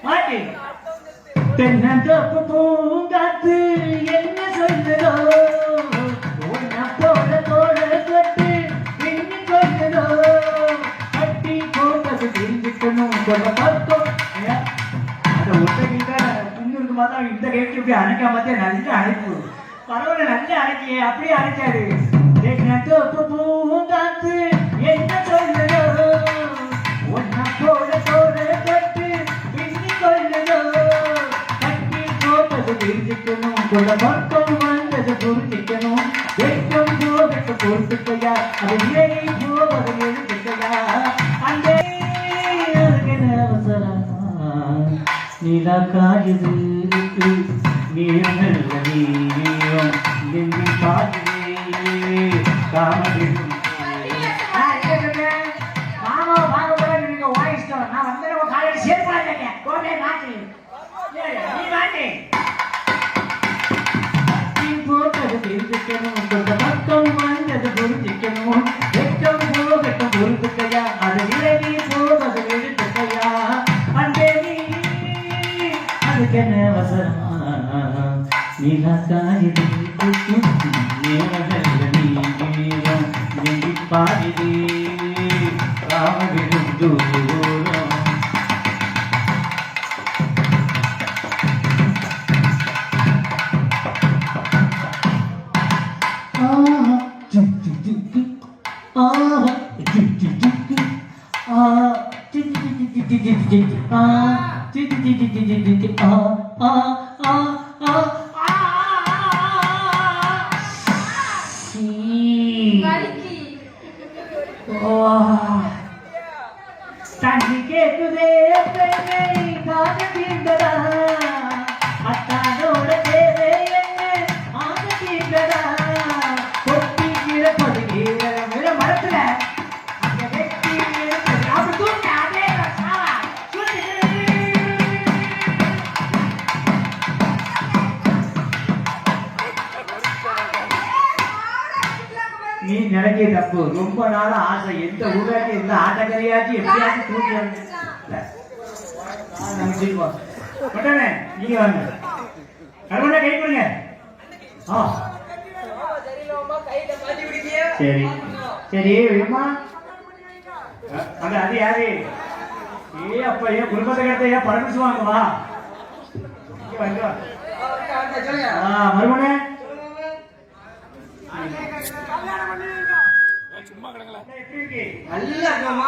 மாட்டி தென்னந்தோப்பு பூங்காத்து என்ன சொல்லுதோ உன்னை போல தோட தொட்டு பின்னி சொல்லுதோ கட்டி போட்டது தெரிஞ்சுக்கணும் சொல்ல பக்கம் அதை ஒட்டகிட்ட புண்ணிருக்கு பார்த்தா இந்த கேட்டு இப்படி அணைக்க மாத்தே நல்ல அழைப்பு பரவாயில்ல நல்ல அழைக்கியே அப்படியே அழைச்சாரு தென்னந்தோப்பு பூங்காத்து என்ன சொல்லுதோ உன்னை போல தோட தொட்டு பின்னி சொல்லுதோ தெரிஞ்சுக்கணும் கொள்ள பக்கம் வந்தது புரிஞ்சிக்கணும் வெட்கம் போகட்டு பொறுத்துக்கையா அது இறையை போவது எழுதுக்கையா அந்த அவசரமா நிலா காயுது நீரம் நல்ல நீரம் நெஞ்சி பாயுதே காமதிரும் மாமா வாங்க போல நீங்க வாய்ஸ்டோம் நான் வந்து காலையில் சேர்ப்பாங்க கோட்டை நாட்டு நீ மாட்டே தெரிஞ்சுக்கணும் கொண்ட பக்கம் வந்தது புரிஞ்சிக்கணும் வெட்கம் போகட்டும் பொறுத்துக்கையா அது விலகி போவது எழுத்துக்கையா அன்பே அதுக்கு என்ன அவசரமா நீலா காயுது நீரம் நெஞ்சி பாயுதே ராமவிடும் தூரம் தண்ணி கேக்குதே காது தீர்ந்ததா அத்தானோட தேவை என்ன ஆக தீர்ந்ததா கொட்டி கிழப்பது விட மரத்துல அந்த வெட்டி அப்படி தூக்க அதே நீ நினைக்கிற தப்பு ரொம்ப நாளா ஆசை எந்த ஊராட்டி எந்த ஆட்டக்கரையாச்சு எப்படியாச்சும் தூக்கி நீங்க வாங்க கருமண்டா கை கொடுங்க சரி சரி வேமா அது யாரு ஏ அப்ப ஏன் குடும்பத்தை கிட்ட ஏன் பரமிச்சு வாங்கவா மறுமணே சும்மா கிடங்களா எப்படி இருக்கு நல்லா இருக்கமா